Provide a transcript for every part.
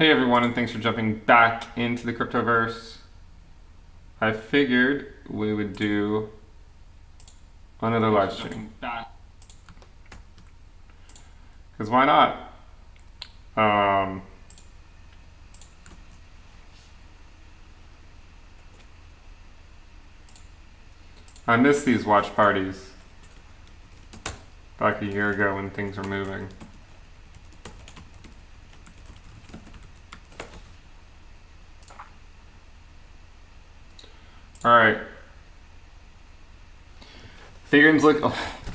Hey everyone, and thanks for jumping back into the cryptoverse. I figured we would do another live stream. Because why not? I missed these watch parties back a year ago when things were moving. Alright. Ethereum's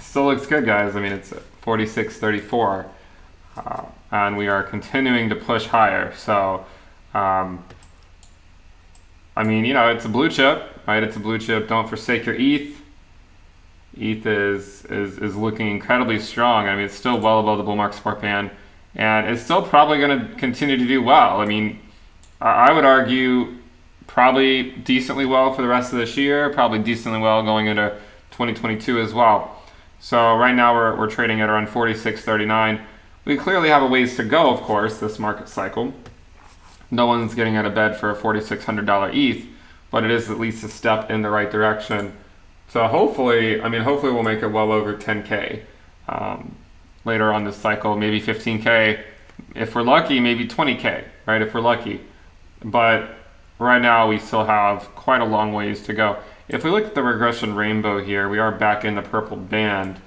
still looks good, guys. I mean, it's 46.34. And we are continuing to push higher. So, I mean, it's a blue chip, right? It's a blue chip. Don't forsake your ETH. ETH is looking incredibly strong. I mean, it's still well above the bull market support band, and it's still probably going to continue to do well. I mean, I would argue probably decently well for the rest of this year, probably decently well going into 2022 as well. So right now we're trading at around 46.39. We clearly have a ways to go, of course, this market cycle. No one's getting out of bed for a $4,600 ETH, but it is at least a step in the right direction. So hopefully we'll make it well over 10K later on this cycle, maybe 15K. If we're lucky, maybe 20K, right? If we're lucky. But right now we still have quite a long ways to go. If we look at the regression rainbow here, we are back in the purple band.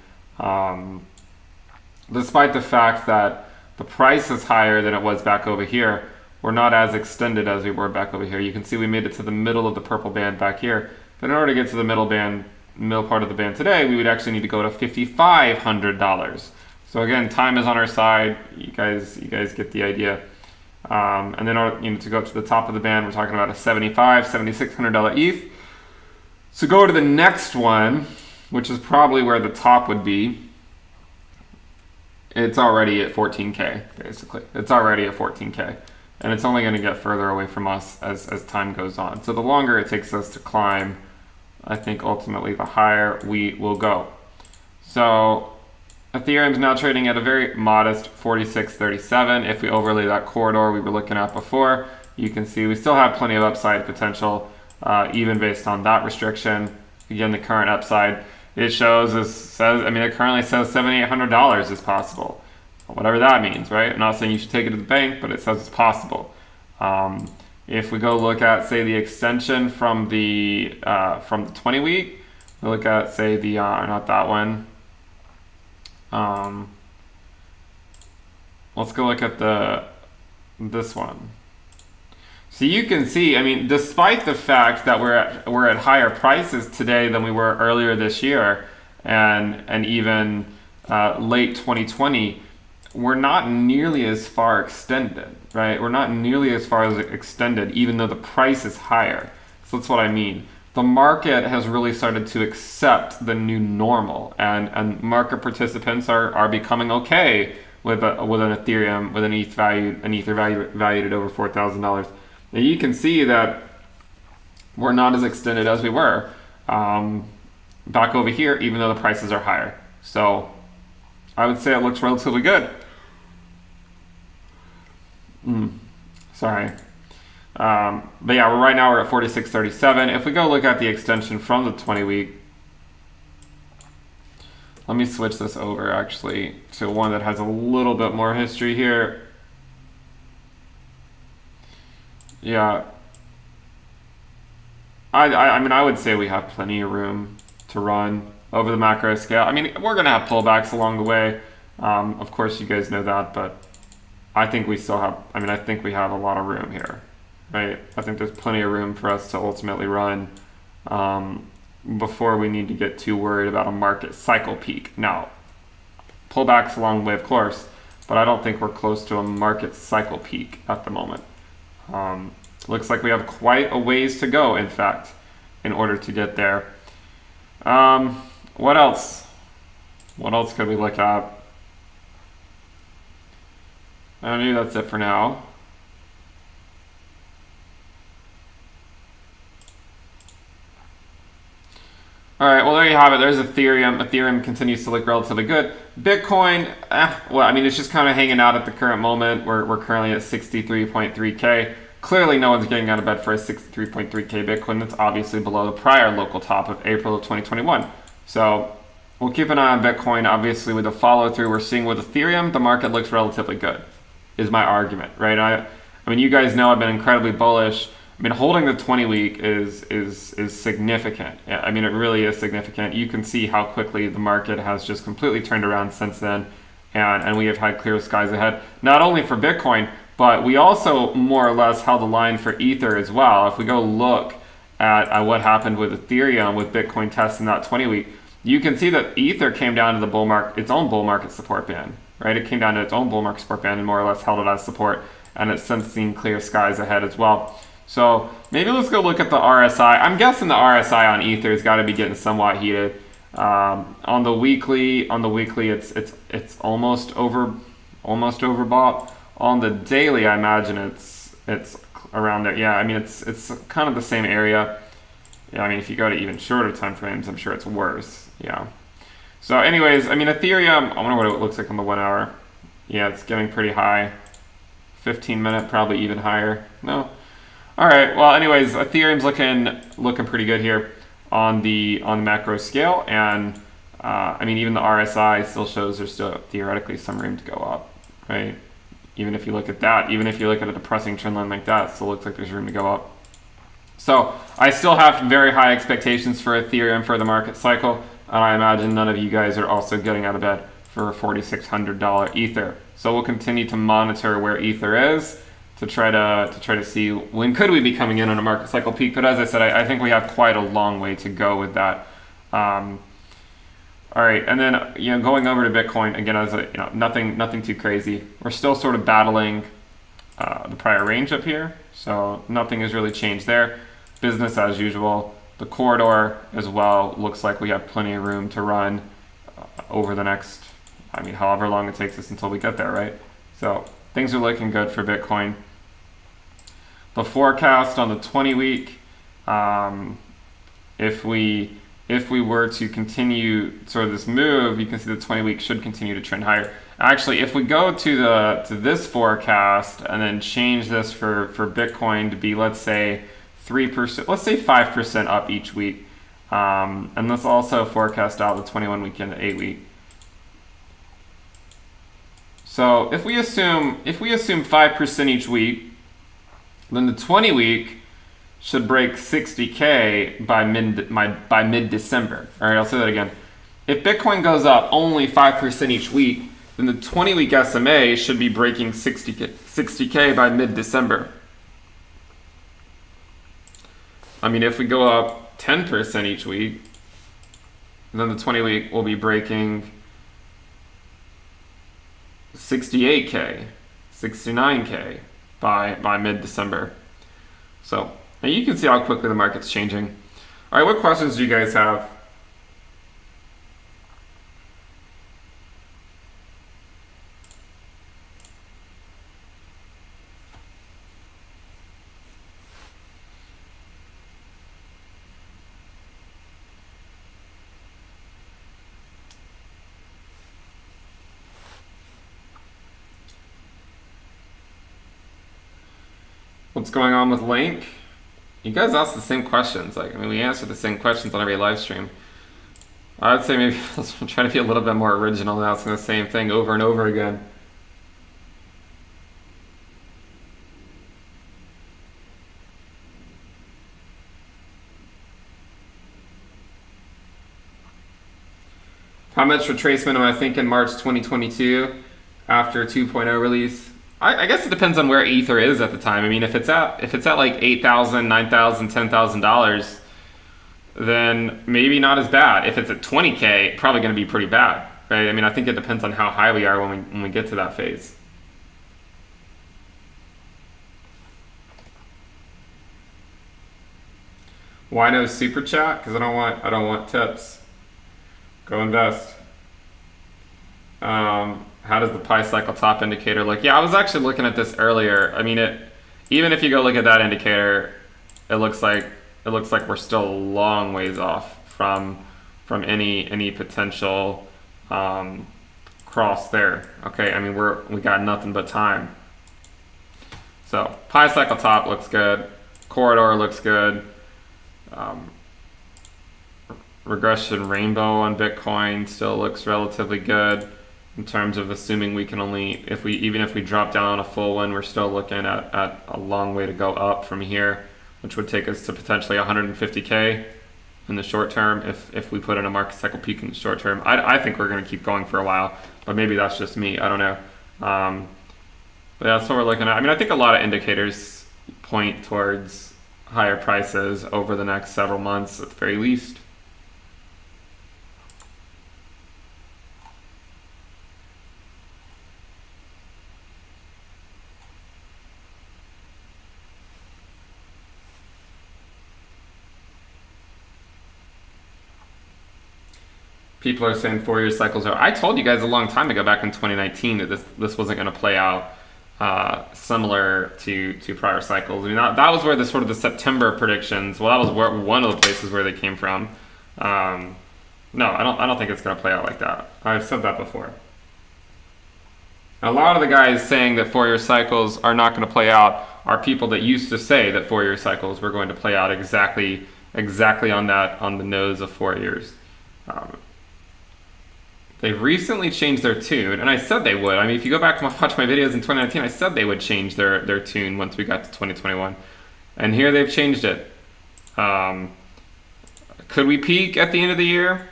Despite the fact that the price is higher than it was back over here, we're not as extended as we were back over here. You can see we made it to the middle of the purple band back here. But in order to get to the middle part of the band today, we would actually need to go to $5,500. So again, time is on our side. You guys get the idea. And then to go up to the top of the band, we're talking about a $7,600 ETH. So go to the next one, which is probably where the top would be. It's already at 14K, basically. It's already at 14K. And it's only going to get further away from us as time goes on. So the longer it takes us to climb, I think ultimately the higher we will go. So Ethereum is now trading at a very modest 46.37. If we overlay that corridor we were looking at before, you can see we still have plenty of upside potential, even based on that restriction. Again, the current upside, it currently says $7,800 is possible. Whatever that means, right? I'm not saying you should take it to the bank, but it says it's possible. If we go look at, say, the extension from the 20 week, we look at, say, the not that one. Let's go look at this one. So you can see, I mean, despite the fact that we're at higher prices today than we were earlier this year, and even late 2020. We're not nearly as far extended, right? We're not nearly as far as extended, even though the price is higher. So that's what I mean. The market has really started to accept the new normal, and market participants are becoming okay with an Ethereum, with an Ether valued at over $4,000. And you can see that we're not as extended as we were back over here, even though the prices are higher. So I would say it looks relatively good. Sorry. But yeah, right now we're at 46.37. If we go look at the extension from the 20 week, let me switch this over actually to one that has a little bit more history here. Yeah. I mean, I would say we have plenty of room to run over the macro scale. I mean, we're going to have pullbacks along the way. Of course, you guys know that, but I think we have a lot of room here, right? I think there's plenty of room for us to ultimately run before we need to get too worried about a market cycle peak. Now, pullbacks along the way, of course, but I don't think we're close to a market cycle peak at the moment. Looks like we have quite a ways to go, in fact, in order to get there. What else? What else could we look at? I think that's it for now. All right, well, there you have it. There's Ethereum. Ethereum continues to look relatively good. Bitcoin, well, I mean, it's just kind of hanging out at the current moment. We're currently at 63.3K. Clearly, no one's getting out of bed for a 63.3K Bitcoin. That's obviously below the prior local top of April of 2021. So we'll keep an eye on Bitcoin. Obviously, with the follow through we're seeing with Ethereum, the market looks relatively good, is my argument, right? I mean, you guys know I've been incredibly bullish. I mean, holding the 20-week is significant. Yeah, I mean, it really is significant. You can see how quickly the market has just completely turned around since then, and we have had clear skies ahead, not only for Bitcoin, but we also more or less held the line for Ether as well. If we go look at what happened with Ethereum, with Bitcoin testing that 20-week, you can see that Ether came down to the bull market, its own bull market support band, right? It came down to its own bull market support band and more or less held it as support, and it's since seen clear skies ahead as well. So maybe let's go look at the RSI. I'm guessing the RSI on Ether has got to be getting somewhat heated. On the weekly, it's almost overbought. On the daily, I imagine it's around there. Yeah, I mean it's kind of the same area. Yeah, I mean if you go to even shorter time frames, I'm sure it's worse. Yeah. So anyways, I mean Ethereum, I wonder what it looks like on the 1 hour. Yeah, it's getting pretty high. 15-minute, probably even higher. No. All right. Well, anyways, Ethereum's looking pretty good here on the macro scale, and I mean even the RSI still shows there's still theoretically some room to go up, right? Even if you look at that, even if you look at a depressing trend line like that, it still looks like there's room to go up. So I still have very high expectations for Ethereum for the market cycle, and I imagine none of you guys are also getting out of bed for a $4,600 Ether. So we'll continue to monitor where Ether is to try to see when could we be coming in on a market cycle peak. But as I said, I think we have quite a long way to go with that. All right, and then going over to Bitcoin again, as nothing too crazy. We're still sort of battling the prior range up here, so nothing has really changed there. Business as usual. The corridor as well looks like we have plenty of room to run over the next, I mean, however long it takes us until we get there, right? So things are looking good for Bitcoin. The forecast on the 20-week, if we were to continue sort of this move, you can see the 20-week should continue to trend higher. Actually, if we go to this forecast and then change this for Bitcoin to be, let's say 3%, let's say 5% up each week, and let's also forecast out the 21-week and the 8-week. So if we assume 5% each week, then the 20-week should break 60K by mid-December. All right, I'll say that again. If Bitcoin goes up only 5% each week, then the 20-week SMA should be breaking 60K by mid-December. I mean, if we go up 10% each week, then the 20-week will be breaking 68K, 69K by mid-December. So now you can see how quickly the market's changing. All right, what questions do you guys have? What's going on with Link? You guys ask the same questions. I mean, we answer the same questions on every live stream. I'd say maybe let's try to be a little bit more original and asking the same thing over and over again. How much retracement am I thinking March 2022 after 2.0 release? I guess it depends on where Ether is at the time. I mean, if it's at like $8,000, $9,000, $10,000, then maybe not as bad. If it's at 20K, probably going to be pretty bad, right? I mean, I think it depends on how high we are when we get to that phase. Why no super chat? Because I don't want tips. Go invest. How does the pi cycle top indicator look? Yeah, I was actually looking at this earlier. I mean, even if you go look at that indicator, it looks like we're still a long ways off from from any potential cross there. Okay, I mean we got nothing but time. So pi cycle top looks good, corridor looks good, regression rainbow on Bitcoin still looks relatively good in terms of assuming we can only, even if we drop down on a full one, we're still looking at a long way to go up from here, which would take us to potentially 150K in the short term if we put in a market cycle peak in the short term. I think we're going to keep going for a while, but maybe that's just me. I don't know. But that's what we're looking at. I mean, I think a lot of indicators point towards higher prices over the next several months at the very least. People are saying 4-year cycles are. I told you guys a long time ago, back in 2019, that this wasn't going to play out similar to prior cycles. I mean, that was where the sort of the September predictions. Well, that was one of the places where they came from. No, I don't think it's going to play out like that. I've said that before. A lot of the guys saying that 4-year cycles are not going to play out are people that used to say that 4-year cycles were going to play out exactly on the nose of 4 years. They've recently changed their tune, and I said they would. I mean, if you go back and watch my videos in 2019, I said they would change their tune once we got to 2021. And here they've changed it. Could we peak at the end of the year?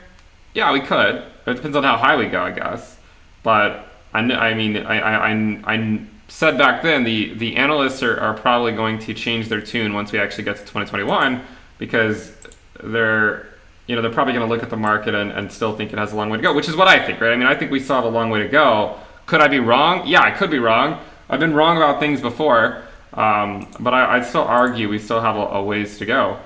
Yeah, we could. It depends on how high we go, I guess. But I said back then the analysts are probably going to change their tune once we actually get to 2021, because they're probably going to look at the market and still think it has a long way to go, which is what I think, right? I mean, I think we still have a long way to go. Could I be wrong? Yeah, I could be wrong. I've been wrong about things before, but I'd still argue we still have a ways to go.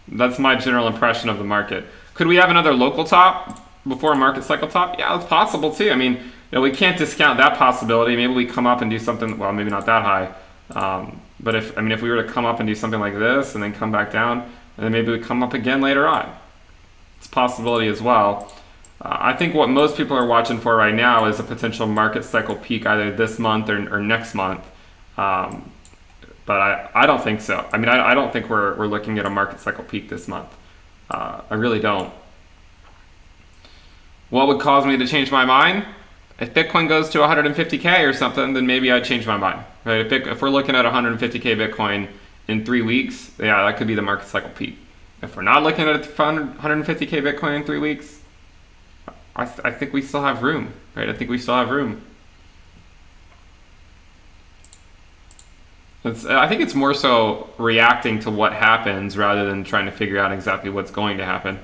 That's my general impression of the market. Could we have another local top before a market cycle top? Yeah, it's possible too. I mean, we can't discount that possibility. Maybe we come up and do something, well, maybe not that high. But if we were to come up and do something like this and then come back down, and then maybe we come up again later on. It's a possibility as well. I think what most people are watching for right now is a potential market cycle peak either this month or next month. But I don't think so. I mean, I don't think we're looking at a market cycle peak this month. I really don't. What would cause me to change my mind? If Bitcoin goes to 150K or something, then maybe I'd change my mind. Right? If we're looking at 150K Bitcoin in 3 weeks, yeah, that could be the market cycle peak. If we're not looking at 150K Bitcoin in 3 weeks, I think we still have room, right? I think we still have room. I think it's more so reacting to what happens rather than trying to figure out exactly what's going to happen.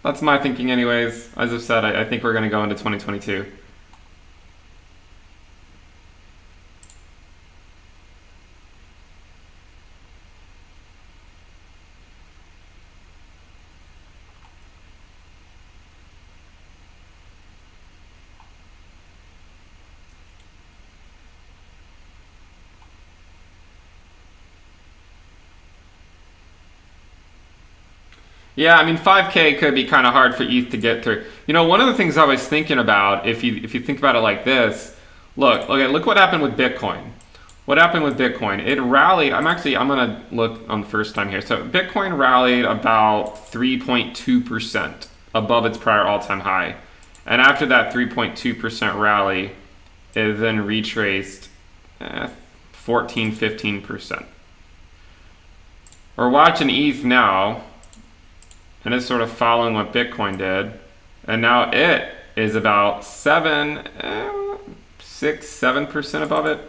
That's my thinking anyways. As I've said, I think we're going to go into 2022. Yeah, I mean, 5K could be kind of hard for ETH to get through. One of the things I was thinking about, if you think about it like this, look what happened with Bitcoin. What happened with Bitcoin? It rallied. I'm going to look on the first time here. So Bitcoin rallied about 3.2% above its prior all-time high. And after that 3.2% rally, it then retraced 14, 15%. We're watching ETH now, and it's sort of following what Bitcoin did. And now it is about 7% above it.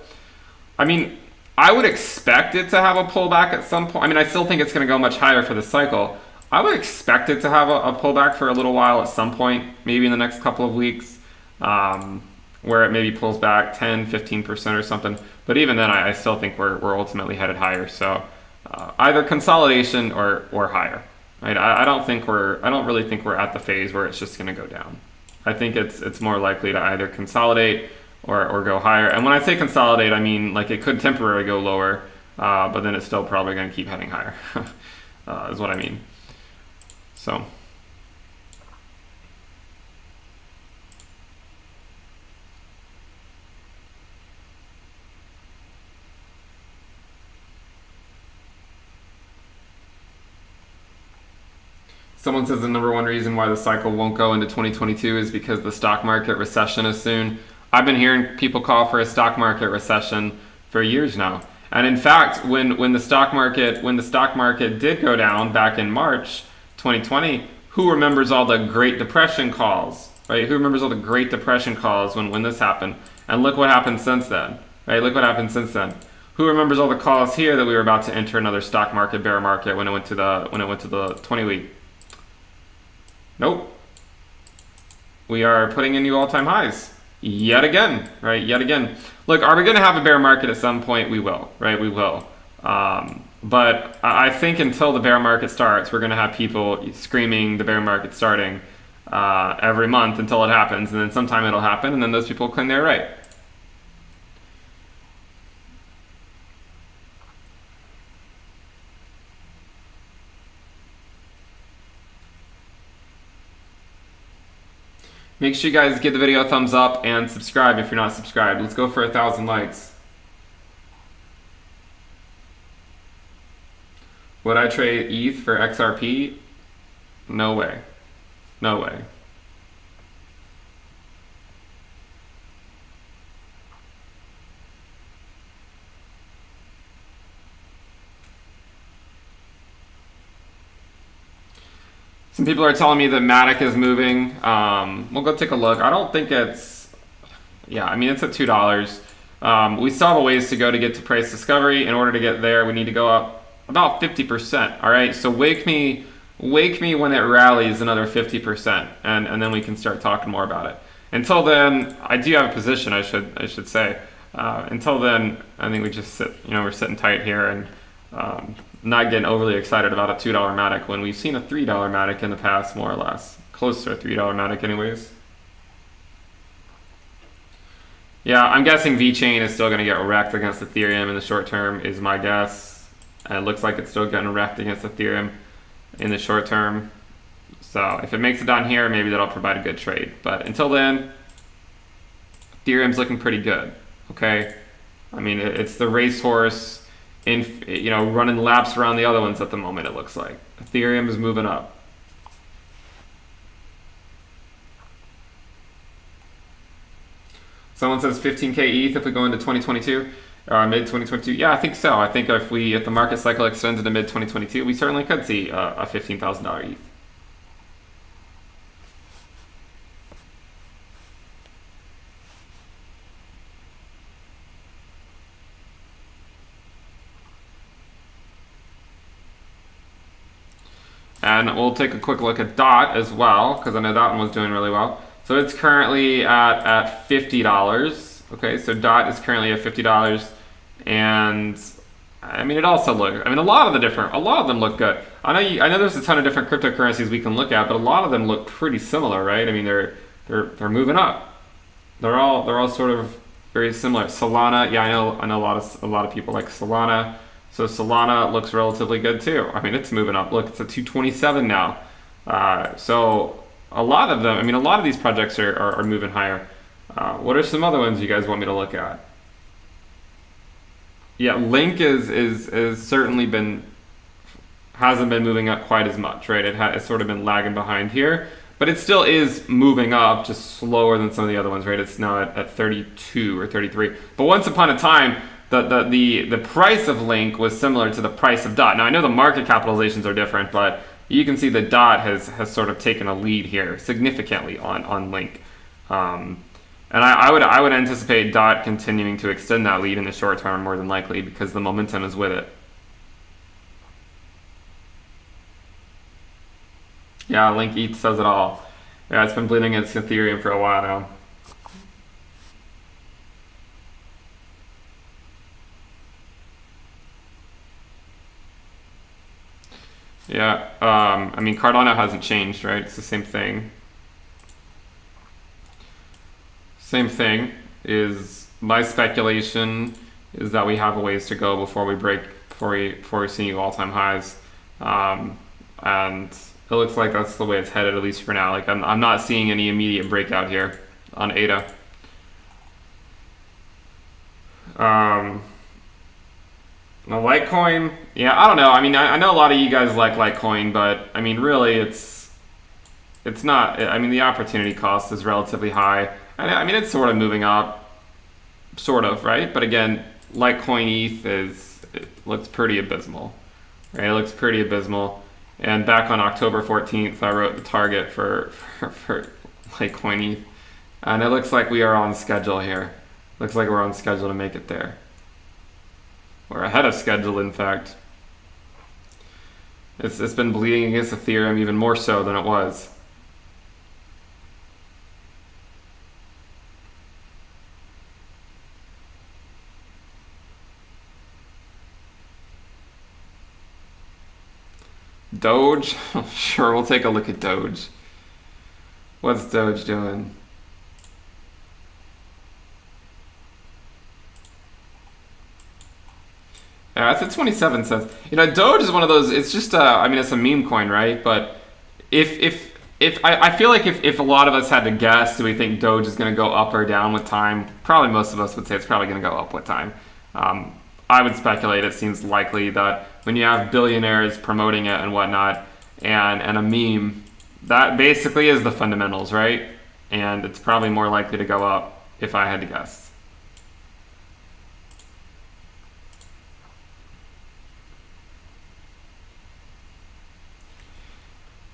I mean, I would expect it to have a pullback at some point. I mean, I still think it's going to go much higher for the cycle. I would expect it to have a pullback for a little while at some point, maybe in the next couple of weeks, where it maybe pulls back 10, 15% or something. But even then, I still think we're ultimately headed higher. So either consolidation or higher. Right? I don't really think we're at the phase where it's just going to go down. I think it's more likely to either consolidate or go higher. And when I say consolidate, I mean like it could temporarily go lower, but then it's still probably going to keep heading higher, is what I mean. So Someone says the number one reason why the cycle won't go into 2022 is because the stock market recession is soon. I've been hearing people call for a stock market recession for years now. And in fact, when the stock market did go down back in March 2020, who remembers all the Great Depression calls, right? Who remembers all the Great Depression calls when this happened? And look what happened since then, right? Look what happened since then. Who remembers all the calls here that we were about to enter another stock market bear market when it went to the 20-week? Nope. We are putting in new all-time highs yet again, right? Yet again. Look, are we going to have a bear market at some point? We will, right? We will. But I think until the bear market starts, we're going to have people screaming the bear market starting every month until it happens, and then sometime it'll happen, and then those people claim they're right. Make sure you guys give the video a thumbs up and subscribe if you're not subscribed. Let's go for 1,000 likes. Would I trade ETH for XRP? No way. No way. Some people are telling me that Matic is moving. We'll go take a look. I don't think it's... Yeah, I mean, it's at $2. We still have a ways to go to get to price discovery. In order to get there, we need to go up about 50%. All right, so wake me when it rallies another 50%, and then we can start talking more about it. Until then, I do have a position, I should say. Until then, I think we just sit, we're sitting tight here and not getting overly excited about a $2 Matic when we've seen a $3 Matic in the past, more or less. Close to a $3 Matic anyways. Yeah, I'm guessing VeChain is still going to get wrecked against Ethereum in the short term, is my guess. And it looks like it's still getting wrecked against Ethereum in the short term. So if it makes it down here, maybe that'll provide a good trade. But until then, Ethereum's looking pretty good, okay? I mean, it's the racehorse running laps around the other ones at the moment, it looks like. Ethereum is moving up. Someone says 15K ETH if we go into 2022, mid-2022. Yeah, I think so. I think if the market cycle extends into mid-2022, we certainly could see a $15,000 ETH. And we'll take a quick look at DOT as well, because I know that one was doing really well. So it's currently at $50. Okay, so DOT is currently at $50, and I mean it also looks. I mean a lot of them look good. I know there's a ton of different cryptocurrencies we can look at, but a lot of them look pretty similar, right? I mean they're moving up. They're all sort of very similar. Solana, yeah, I know a lot of people like Solana. So Solana looks relatively good too. I mean, it's moving up. Look, it's at 227 now. So a lot of them, I mean, a lot of these projects are moving higher. What are some other ones you guys want me to look at? Yeah, Link is certainly hasn't been moving up quite as much, right? It's sort of been lagging behind here, but it still is moving up, just slower than some of the other ones, right? It's now at 32 or 33. But once upon a time, the price of Link was similar to the price of DOT. Now I know the market capitalizations are different, but you can see that DOT has sort of taken a lead here significantly on Link. And I would anticipate DOT continuing to extend that lead in the short term more than likely because the momentum is with it. Yeah, Link ETH says it all. Yeah, it's been bleeding against Ethereum for a while now. Yeah, I mean, Cardano hasn't changed, right? It's the same thing. Same thing is my speculation is that we have a ways to go before we see all-time highs, and it looks like that's the way it's headed, at least for now. Like I'm not seeing any immediate breakout here on ADA. Now Litecoin, yeah, I don't know. I mean, I know a lot of you guys like Litecoin, but I mean, really, it's it's not, I mean, the opportunity cost is relatively high. And I mean, it's sort of moving up, sort of, right? But again, Litecoin ETH it looks pretty abysmal, right? It looks pretty abysmal. And back on October 14th, I wrote the target for Litecoin ETH. And it looks like we are on schedule here. Looks like we're on schedule to make it there. We're ahead of schedule, in fact. It's been bleeding against Ethereum even more so than it was. Doge? Sure, we'll take a look at Doge. What's Doge doing? Yeah, it's at 27 cents. You know, Doge is one of those. It's just, I mean, it's a meme coin, right? But if I feel like if a lot of us had to guess, do we think Doge is going to go up or down with time? Probably most of us would say it's probably going to go up with time. I would speculate it seems likely that when you have billionaires promoting it and whatnot, and a meme, that basically is the fundamentals, right? And it's probably more likely to go up if I had to guess.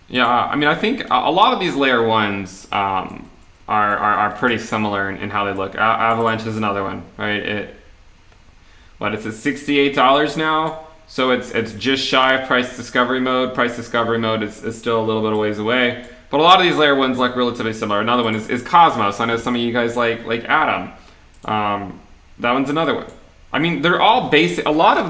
Yeah, I mean, I think a lot of these layer ones are pretty similar in how they look. Avalanche is another one, right? It's at $68 now, so it's just shy of price discovery mode. Price discovery mode is still a little bit of ways away, but a lot of these layer ones look relatively similar. Another one is Cosmos. I know some of you guys like Atom. That one's another one. I mean, they're all basic. A lot of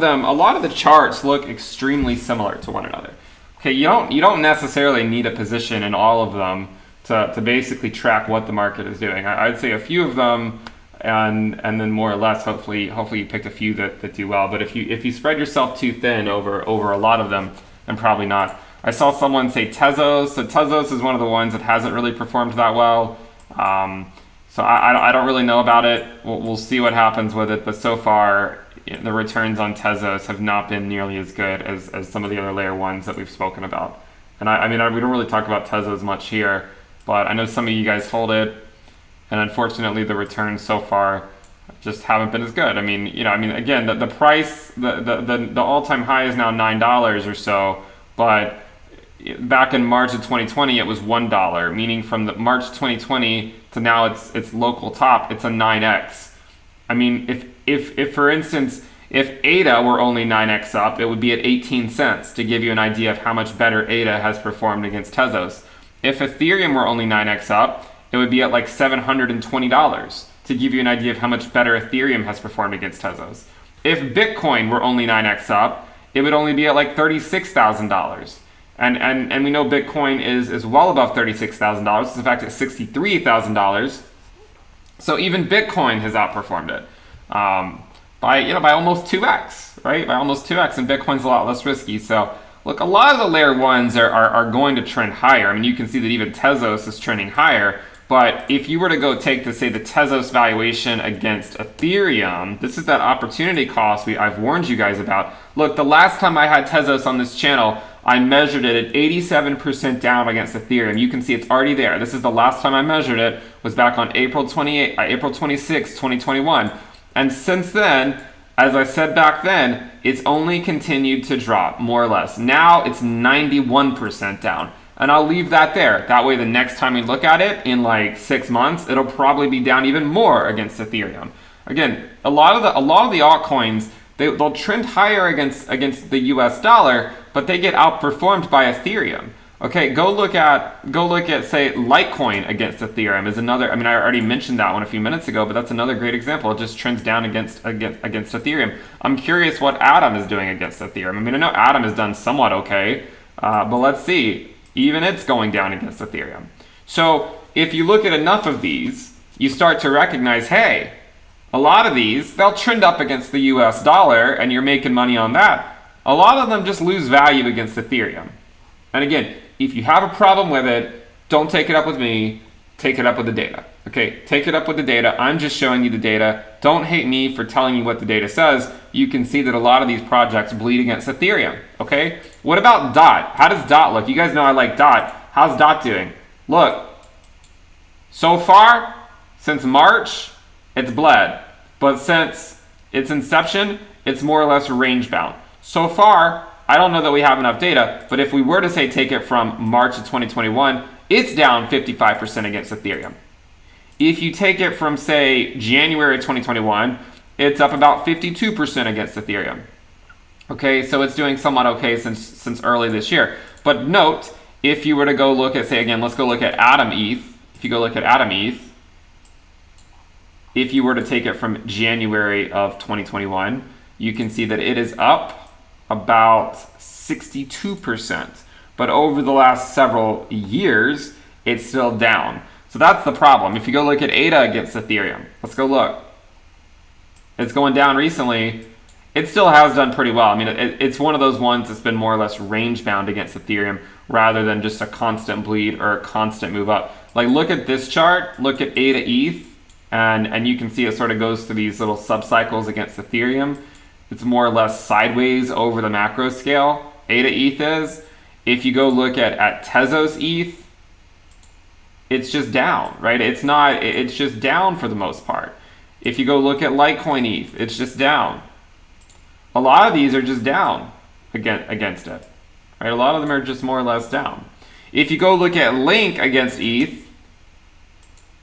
the charts look extremely similar to one another. Okay, you don't necessarily need a position in all of them to basically track what the market is doing. I'd say a few of them, and then more or less, hopefully you picked a few that do well. But if you spread yourself too thin over a lot of them, then probably not. I saw someone say Tezos. So Tezos is one of the ones that hasn't really performed that well. So I don't really know about it. We'll see what happens with it. But so far, the returns on Tezos have not been nearly as good as some of the other layer ones that we've spoken about. And I mean, we don't really talk about Tezos much here, but I know some of you guys hold it, and unfortunately the returns so far just haven't been as good. I mean, again, the price, the all-time high is now $9 or so, but back in March of 2020 it was $1, meaning from the March 2020 to now its local top, it's a 9x. I mean, if for instance, if ADA were only 9x up, it would be at 18 cents to give you an idea of how much better ADA has performed against Tezos. If Ethereum were only 9x up, it would be at like $720 to give you an idea of how much better Ethereum has performed against Tezos. If Bitcoin were only 9x up, it would only be at like $36,000. And we know Bitcoin is well above $36,000. It's in fact at $63,000. So even Bitcoin has outperformed it by almost 2x, right? By almost 2x, and Bitcoin's a lot less risky. So look, a lot of the layer ones are going to trend higher. I mean, you can see that even Tezos is trending higher. But if you were to go take the Tezos valuation against Ethereum, this is that opportunity cost I've warned you guys about. Look, the last time I had Tezos on this channel, I measured it at 87% down against Ethereum. You can see it's already there. This is the last time I measured it, was back on April 26, 2021. And since then, as I said back then, it's only continued to drop, more or less. Now it's 91% down. And I'll leave that there. That way the next time we look at it in like 6 months, it'll probably be down even more against Ethereum. Again, a lot of the altcoins, they'll trend higher against the US dollar, but they get outperformed by Ethereum. Okay, go look at say Litecoin against Ethereum is another. I mean, I already mentioned that one a few minutes ago, but that's another great example. It just trends down against Ethereum. I'm curious what Atom is doing against Ethereum. I mean, I know Atom has done somewhat okay, but let's see. Even it's going down against Ethereum. So if you look at enough of these, you start to recognize, hey, a lot of these, they'll trend up against the US dollar and you're making money on that. A lot of them just lose value against Ethereum. And again, if you have a problem with it, don't take it up with me, take it up with the data. Okay, take it up with the data. I'm just showing you the data. Don't hate me for telling you what the data says. You can see that a lot of these projects bleed against Ethereum. Okay, what about DOT? How does DOT look? You guys know I like DOT. How's DOT doing? look, so far, since March, it's bled. But since its inception, it's more or less range bound. So far, I don't know that we have enough data, but if we were to say take it from March of 2021, it's down 55% against Ethereum. If you take it from, say, January 2021, it's up about 52% against Ethereum. Okay, so it's doing somewhat okay since early this year. But note, if you were to go look at, say again, let's go look at Atom ETH. If you go look at Atom ETH, if you were to take it from January of 2021, you can see that it is up about 62%. But over the last several years, it's still down. So that's the problem. If you go look at ADA against Ethereum, let's go look. It's going down recently. It still has done pretty well. I mean, it's one of those ones that's been more or less range bound against Ethereum rather than just a constant bleed or a constant move up. Like, look at this chart, look at ADA ETH, and you can see it sort of goes through these little subcycles against Ethereum. It's more or less sideways over the macro scale. ADA ETH is. If you go look at Tezos ETH, it's just down, right? It's just down for the most part. If you go look at Litecoin ETH, it's just down. A lot of these are just down against it, right? A lot of them are just more or less down. If you go look at Link against ETH,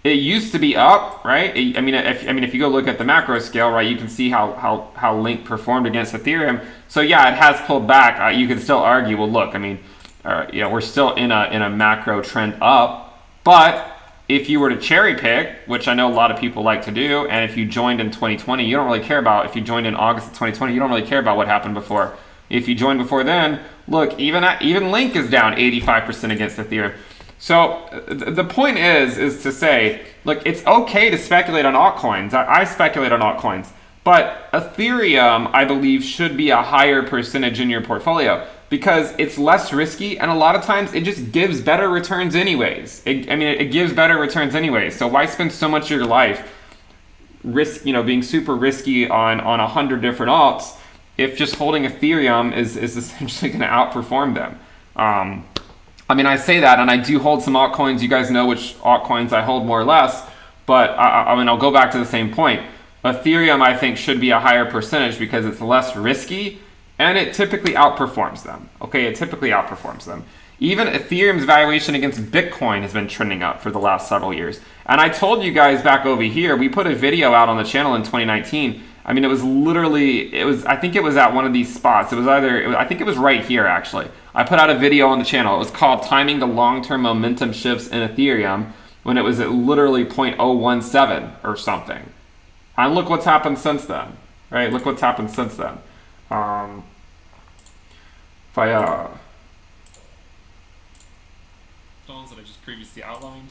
it used to be up, right? I mean, if you go look at the macro scale, right, you can see how Link performed against Ethereum. So yeah, it has pulled back. You could still argue, well, look, I mean, we're still in a macro trend up, but if you were to cherry pick, which I know a lot of people like to do, and if you joined in 2020, you don't really care about, if you joined in August of 2020, you don't really care about what happened before. If you joined before then, look, even Link is down 85% against Ethereum. So the point is to say, look, it's okay to speculate on altcoins. I speculate on altcoins, but Ethereum, I believe, should be a higher percentage in your portfolio because it's less risky, and a lot of times it just gives better returns anyways. It gives better returns anyways. So why spend so much of your life being super risky on 100 different alts if just holding Ethereum is essentially going to outperform them? I say that, and I do hold some altcoins. You guys know which altcoins I hold more or less, but I'll go back to the same point. Ethereum, I think, should be a higher percentage because it's less risky, and it typically outperforms them. Okay, it typically outperforms them. Even Ethereum's valuation against Bitcoin has been trending up for the last several years. And I told you guys back over here, we put a video out on the channel in 2019. I mean, I think it was at one of these spots. I think it was right here, actually. I put out a video on the channel. It was called Timing the Long-Term Momentum Shifts in Ethereum when it was at literally 0.017 or something. And look what's happened since then, right? Look what's happened since then. The ones that I just previously outlined.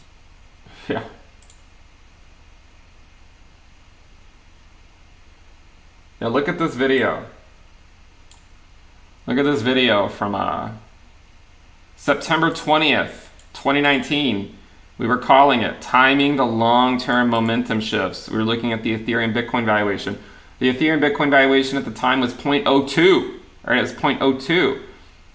Yeah. Now look at this video. Look at this video from September 20th, 2019. We were calling it Timing the Long-Term Momentum Shifts. We were looking at the Ethereum Bitcoin valuation. The Ethereum Bitcoin valuation at the time was 0.02. Right, it was 0.02.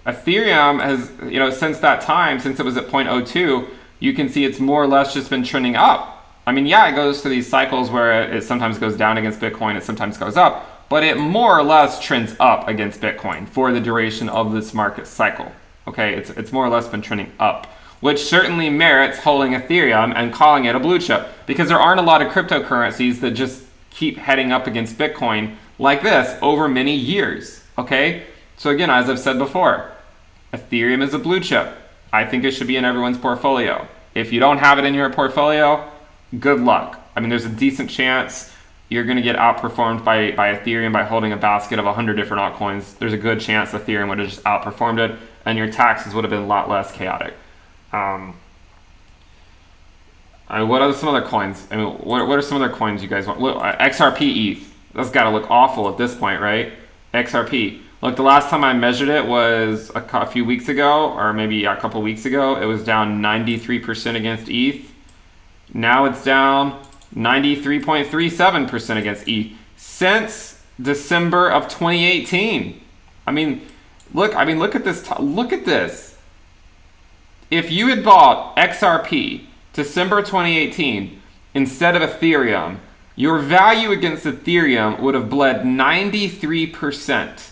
Ethereum has, since that time, since it was at 0.02, you can see it's more or less just been trending up. I mean, yeah, it goes through these cycles where it sometimes goes down against Bitcoin, it sometimes goes up, but it more or less trends up against Bitcoin for the duration of this market cycle. Okay, it's more or less been trending up, which certainly merits holding Ethereum and calling it a blue chip, because there aren't a lot of cryptocurrencies that just keep heading up against Bitcoin like this over many years. Okay, so again, as I've said before, Ethereum is a blue chip. I think it should be in everyone's portfolio. If you don't have it in your portfolio, good luck. I mean, there's a decent chance you're going to get outperformed by Ethereum by holding a basket of 100 different altcoins. There's a good chance Ethereum would have just outperformed it, and your taxes would have been a lot less chaotic. What are some other coins? What are some other coins you guys want? Look, XRP ETH. That's got to look awful at this point, right? XRP. Look, the last time I measured it was a few weeks ago, or maybe a couple weeks ago. It was down 93% against ETH. Now it's down 93.37% against ETH since December of 2018. Look at this. Look at this. if you had bought XRP December 2018 instead of Ethereum, your value against Ethereum would have bled 93%.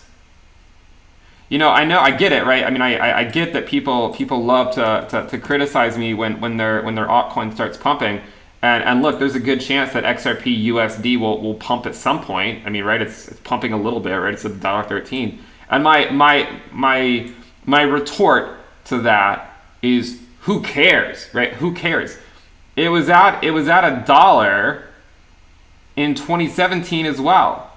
You know, I get it, right? I mean, I get that people love to criticize me when their altcoin starts pumping. And look, there's a good chance that XRP USD will pump at some point. I mean, right? It's pumping a little bit, right? It's $1.13. And my retort to that is, who cares, right? Who cares? It was at $1 in 2017 as well.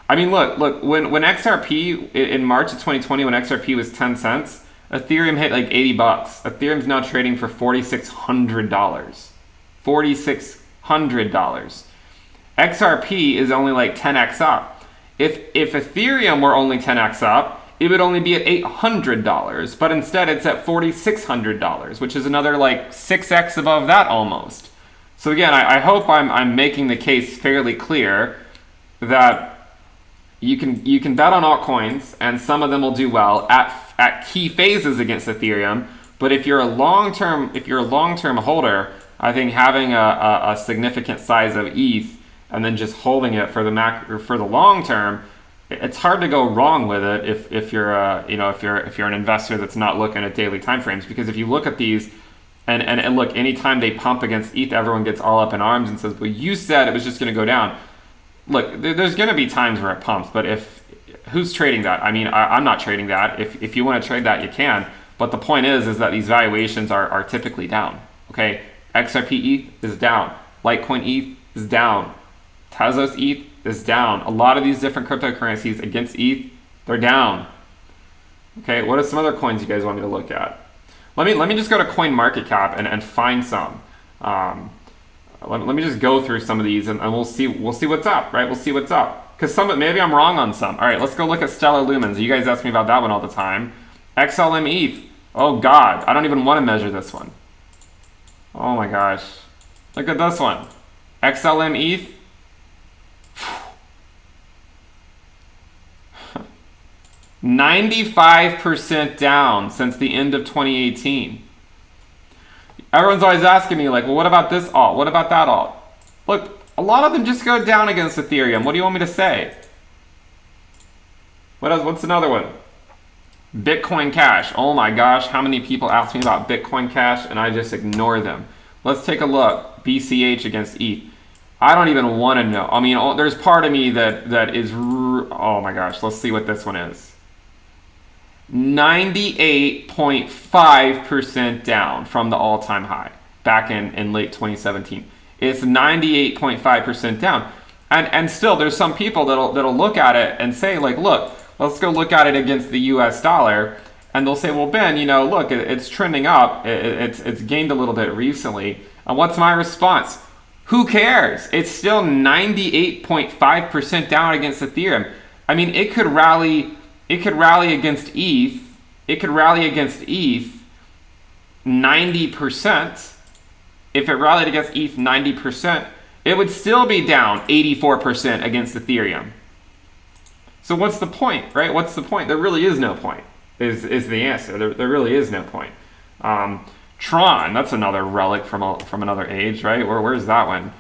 I mean, look, when XRP, in March of 2020, when XRP was 10 cents, Ethereum hit like $80. Ethereum's now trading for $4,600. $4,600. XRP is only like 10x up. If Ethereum were only 10x up, it would only be at $800, but instead it's at $4,600, which is another like 6x above that almost. So again, I hope I'm making the case fairly clear that you can bet on altcoins, and some of them will do well at key phases against Ethereum. But if you're a long-term holder, I think having a significant size of ETH and then just holding it for the long term, it's hard to go wrong with it if you're an investor that's not looking at daily timeframes. Because if you look at these and look, anytime they pump against ETH, everyone gets all up in arms and says, "Well, you said it was just going to go down." Look, there's going to be times where it pumps, but who's trading that? I mean, I'm not trading that. If you want to trade that, you can. But the point is that these valuations are typically down. Okay, XRP ETH is down. Litecoin ETH is down. Tezos ETH is down. A lot of these different cryptocurrencies against ETH, they're down. Okay, what are some other coins you guys want me to look at? Let me just go to CoinMarketCap and find some. Let me just go through some of these and we'll see what's up, right? We'll see what's up. Because maybe I'm wrong on some. All right, let's go look at Stella Lumens. You guys ask me about that one all the time. XLM ETH. Oh God, I don't even want to measure this one. Oh my gosh. Look at this one. XLM ETH. 95% down since the end of 2018. Everyone's always asking me, like, well, what about this alt? What about that alt? Look, a lot of them just go down against Ethereum. What do you want me to say? What's another one? Bitcoin Cash. Oh my gosh, how many people ask me about Bitcoin Cash and I just ignore them. Let's take a look. BCH against ETH. I don't even want to know. I mean, there's part of me that is, oh my gosh, let's see what this one is. 98.5% down from the all-time high back in late 2017. It's 98.5% down. And still, there's some people that'll look at it and say, like, look, let's go look at it against the US dollar. And they'll say, well, Ben, look, it's trending up. It's gained a little bit recently. And what's my response? Who cares? It's still 98.5% down against Ethereum. I mean, it could rally against ETH. It could rally against ETH 90%. If it rallied against ETH 90%, it would still be down 84% against Ethereum. So what's the point, right? What's the point? There really is no point, is the answer. There really is no point. Tron, that's another relic from another age, right? Where's that one?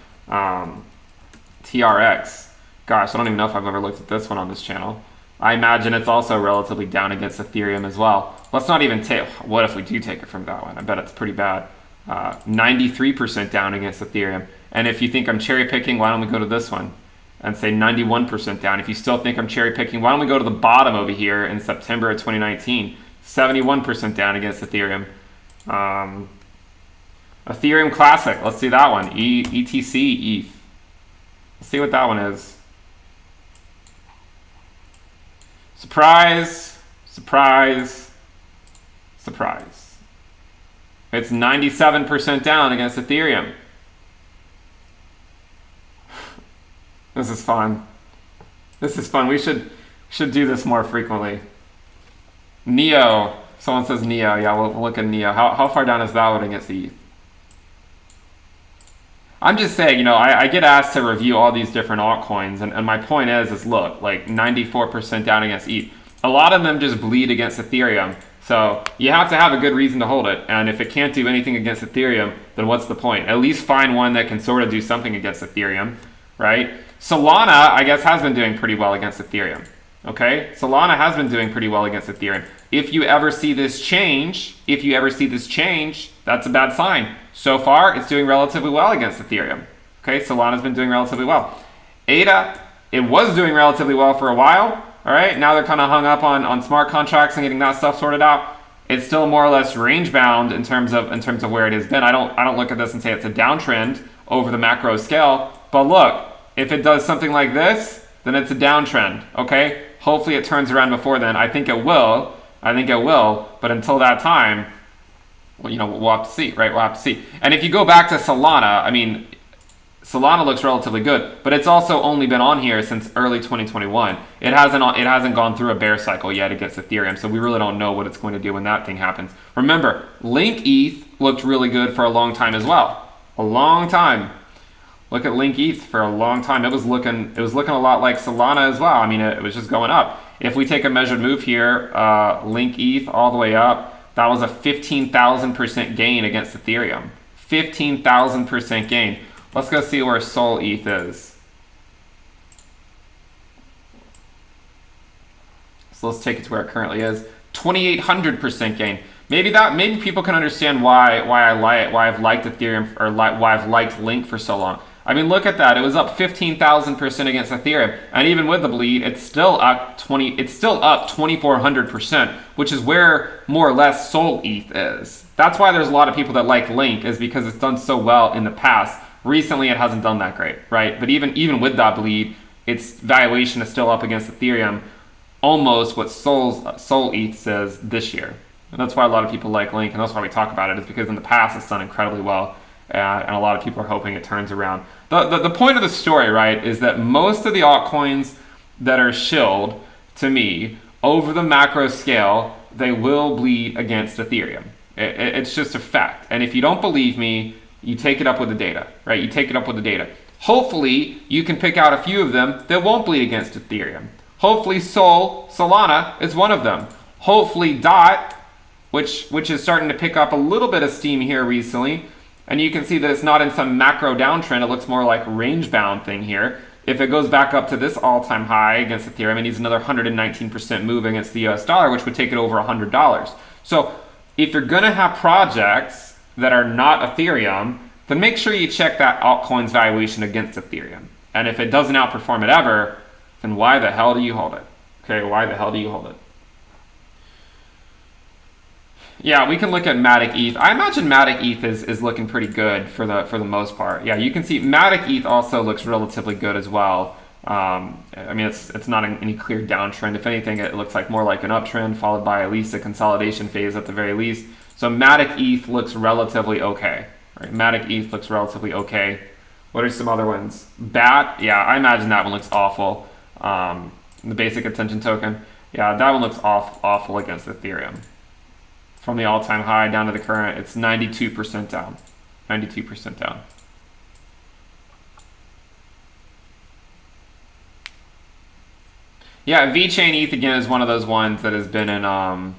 TRX. Gosh, I don't even know if I've ever looked at this one on this channel. I imagine it's also relatively down against Ethereum as well. Let's not even take, what if we do take it from that one? I bet it's pretty bad. 93% down against Ethereum. And if you think I'm cherry picking, why don't we go to this one and say 91% down? If you still think I'm cherry picking, why don't we go to the bottom over here in September of 2019? 71% down against Ethereum. Ethereum Classic, let's see that one. ETC, ETH. Let's see what that one is. Surprise, surprise, surprise. It's 97% down against Ethereum. This is fun. This is fun. We should do this more frequently. Neo. Someone says Neo. Yeah, we'll look at Neo. How far down is that one against ETH? I'm just saying, I get asked to review all these different altcoins, and my point is look, like 94% down against ETH. A lot of them just bleed against Ethereum. So you have to have a good reason to hold it. And if it can't do anything against Ethereum, then what's the point? At least find one that can sort of do something against Ethereum, right? Solana, I guess, has been doing pretty well against Ethereum. Okay? Solana has been doing pretty well against Ethereum. If you ever see this change, that's a bad sign. So far, it's doing relatively well against Ethereum. Okay? Solana's been doing relatively well. ADA, it was doing relatively well for a while. All right, now they're kind of hung up on smart contracts and getting that stuff sorted out. It's still more or less range bound in terms of where it has been. I don't look at this and say it's a downtrend over the macro scale. But look, if it does something like this, then it's a downtrend. Okay, hopefully it turns around before then. I think it will. But until that time, well, we'll have to see, right? We'll have to see. And if you go back to Solana, I mean, Solana looks relatively good, but it's also only been on here since early 2021. It hasn't gone through a bear cycle yet against Ethereum, so we really don't know what it's going to do when that thing happens. Remember, Link ETH looked really good for a long time as well. A long time. Look at Link ETH for a long time. It was looking a lot like Solana as well. I mean, it was just going up. If we take a measured move here, Link ETH all the way up, that was a 15,000% gain against Ethereum. 15,000% gain. Let's go see where Sol ETH is. So let's take it to where it currently is. 2,800% gain. Maybe people can understand why I've liked Ethereum, or why I've liked Link for so long. I mean, look at that. It was up 15,000% against Ethereum, and even with the bleed, it's still up 2,400%, which is where more or less Sol ETH is. That's why there's a lot of people that like Link, is because it's done so well in the past. Recently, it hasn't done that great, right? But even with that bleed, its valuation is still up against Ethereum, almost what Sol ETH says this year. And that's why a lot of people like Link, and that's why we talk about it, is because in the past it's done incredibly well, and a lot of people are hoping it turns around. The point of the story, right, is that most of the altcoins that are shilled, to me, over the macro scale, they will bleed against Ethereum. It's just a fact. And if you don't believe me, you take it up with the data, right? You take it up with the data. Hopefully, you can pick out a few of them that won't bleed against Ethereum. Hopefully, Solana is one of them. Hopefully, DOT, which is starting to pick up a little bit of steam here recently, and you can see that it's not in some macro downtrend. It looks more like range-bound thing here. If it goes back up to this all-time high against Ethereum, it needs another 119% move against the US dollar, which would take it over $100. So if you're going to have projects that are not Ethereum, then make sure you check that altcoin's valuation against Ethereum. And if it doesn't outperform it ever, then why the hell do you hold it? Okay, why the hell do you hold it? Yeah, we can look at Matic ETH. I imagine Matic ETH is looking pretty good for the most part. Yeah, you can see Matic ETH also looks relatively good as well. I mean, it's not any clear downtrend. If anything, it looks like more like an uptrend followed by at least a consolidation phase at the very least. So Matic ETH looks relatively okay. Right? Matic ETH looks relatively okay. What are some other ones? BAT, yeah, I imagine that one looks awful. The basic attention token, yeah, that one looks awful against Ethereum. From the all-time high down to the current, it's 92% down. 92% down. Yeah, VeChain ETH again is one of those ones that has been in.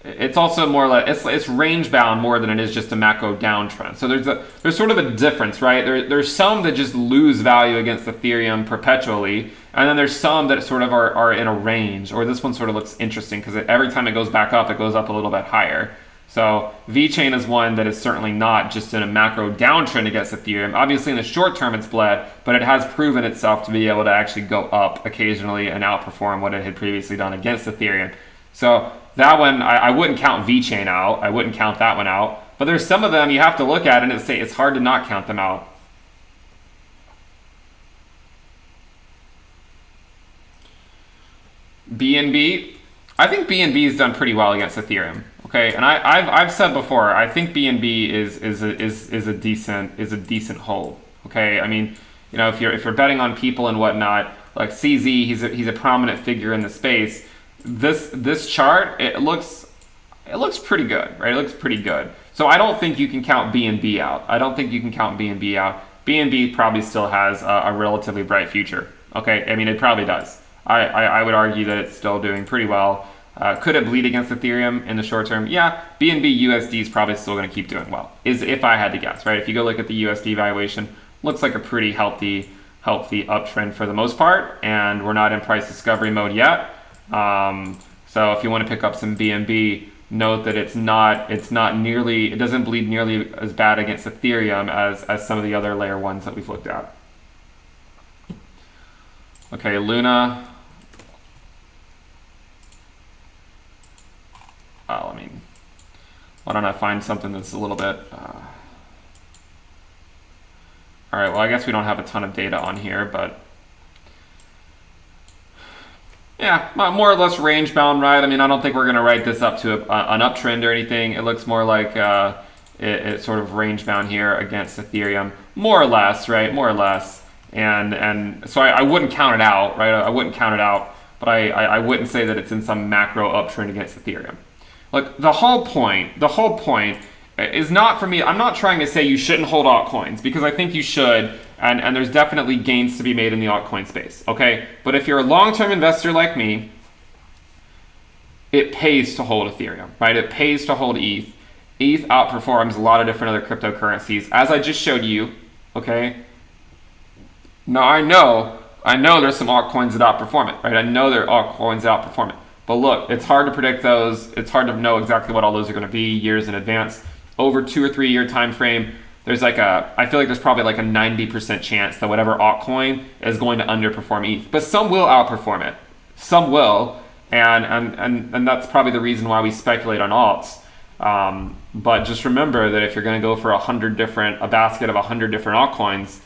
It's also more like it's range bound more than it is just a macro downtrend. So there's sort of a difference, right? There's some that just lose value against Ethereum perpetually, and then there's some that sort of are in a range. Or this one sort of looks interesting because every time it goes back up, it goes up a little bit higher. So VeChain is one that is certainly not just in a macro downtrend against Ethereum. Obviously, in the short term, it's bled, but it has proven itself to be able to actually go up occasionally and outperform what it had previously done against Ethereum. So that one, I wouldn't count VeChain out. I wouldn't count that one out. But there's some of them you have to look at and say it's hard to not count them out. BNB, I think BNB has done pretty well against Ethereum. Okay, and I've said before, I think BNB is a decent hold. Okay, I mean, you know, if you're betting on people and whatnot, like CZ, he's a prominent figure in the space. This chart, it looks pretty good, right? It looks pretty good. So I don't think you can count BNB out. BNB probably still has a relatively bright future. Okay, I mean, it probably does. I would argue that it's still doing pretty well. Could it bleed against Ethereum in the short term? Yeah, BNB USD is probably still going to keep doing well, is if I had to guess, right? If you go look at the USD valuation, looks like a pretty healthy uptrend for the most part, and we're not in price discovery mode yet. So if you want to pick up some BNB, note that it doesn't bleed nearly as bad against Ethereum as some of the other layer ones that we've looked at. Okay, Luna. Well, why don't I find something that's a little bit... All right, well, I guess we don't have a ton of data on here, but yeah, more or less range bound, right? I don't think we're going to write this up to an uptrend or anything. It looks more like it's sort of range bound here against Ethereum, more or less, right? More or less. And so I wouldn't count it out, right? I wouldn't count it out, but I wouldn't say that it's in some macro uptrend against Ethereum. Look, the whole point is not for me. I'm not trying to say you shouldn't hold altcoins, because I think you should, and there's definitely gains to be made in the altcoin space, okay? But if you're a long-term investor like me, it pays to hold Ethereum, right? It pays to hold ETH. ETH outperforms a lot of different other cryptocurrencies, as I just showed you, okay? Now, I know there's some altcoins that outperform it, right? I know there are altcoins that outperform it. But look, it's hard to predict those. It's hard to know exactly what all those are going to be years in advance. Over 2 or 3 year time frame, I feel like there's probably like a 90% chance that whatever altcoin is going to underperform ETH. But some will outperform it. Some will. And that's probably the reason why we speculate on alts. But just remember that if you're going to go for a basket of 100 different altcoins,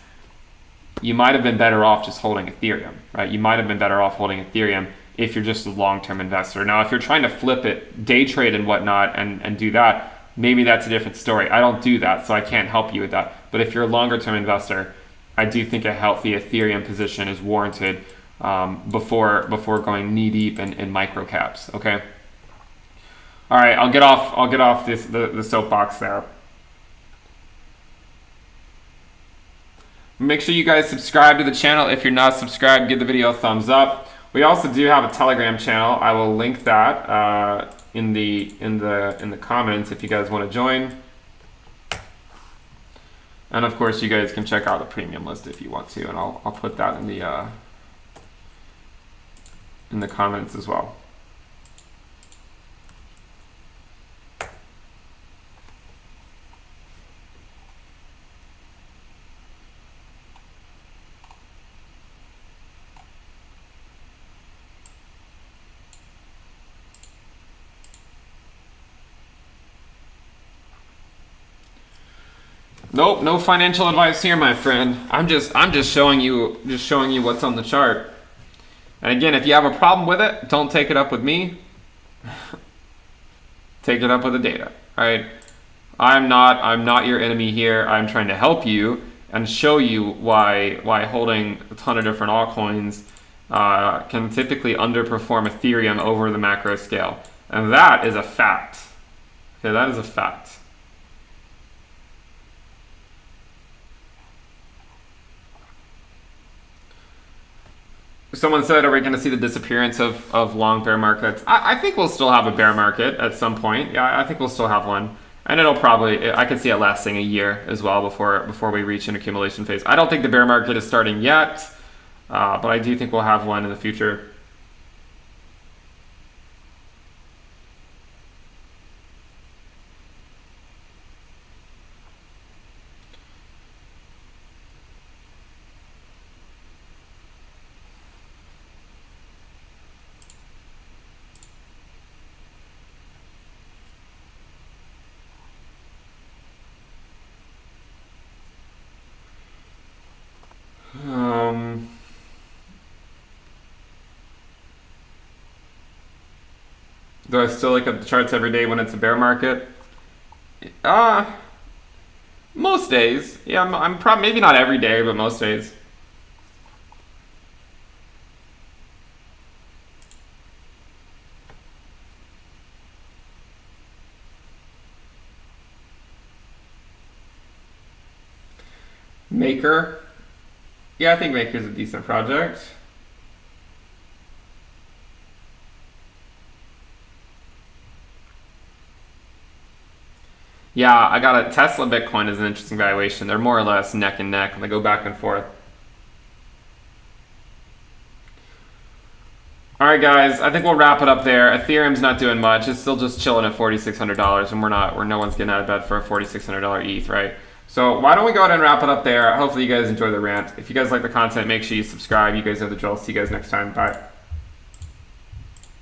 you might have been better off just holding Ethereum, right? You might have been better off holding Ethereum if you're just a long-term investor. Now, if you're trying to flip it, day trade and whatnot, and do that, maybe that's a different story. I don't do that, so I can't help you with that. But if you're a longer-term investor, I do think a healthy Ethereum position is warranted before going knee-deep in micro caps. Okay. All right, I'll get off the soapbox there. Make sure you guys subscribe to the channel. If you're not subscribed, give the video a thumbs up. We also do have a Telegram channel. I will link that in the comments if you guys want to join. And of course, you guys can check out the premium list if you want to, and I'll put that in the comments as well. Nope, no financial advice here, my friend. I'm just showing you what's on the chart. And again, if you have a problem with it, don't take it up with me. Take it up with the data. All right? I'm not your enemy here. I'm trying to help you and show you why holding a ton of different altcoins can typically underperform Ethereum over the macro scale. And that is a fact. Okay, that is a fact. Someone said, are we going to see the disappearance of long bear markets? I think we'll still have a bear market at some point. Yeah, I think we'll still have one. And I could see it lasting a year as well before we reach an accumulation phase. I don't think the bear market is starting yet, but I do think we'll have one in the future. Do I still look at the charts every day when it's a bear market? Most days. Yeah, I'm probably maybe not every day, but most days. Maker. Yeah, I think Maker's a decent project. Yeah, I got a Tesla Bitcoin is an interesting valuation. They're more or less neck and neck, and they go back and forth. All right, guys, I think we'll wrap it up there. Ethereum's not doing much. It's still just chilling at $4,600, and no one's getting out of bed for a $4,600 ETH, right? So why don't we go ahead and wrap it up there? Hopefully you guys enjoy the rant. If you guys like the content, make sure you subscribe. You guys know the drill. See you guys next time. Bye.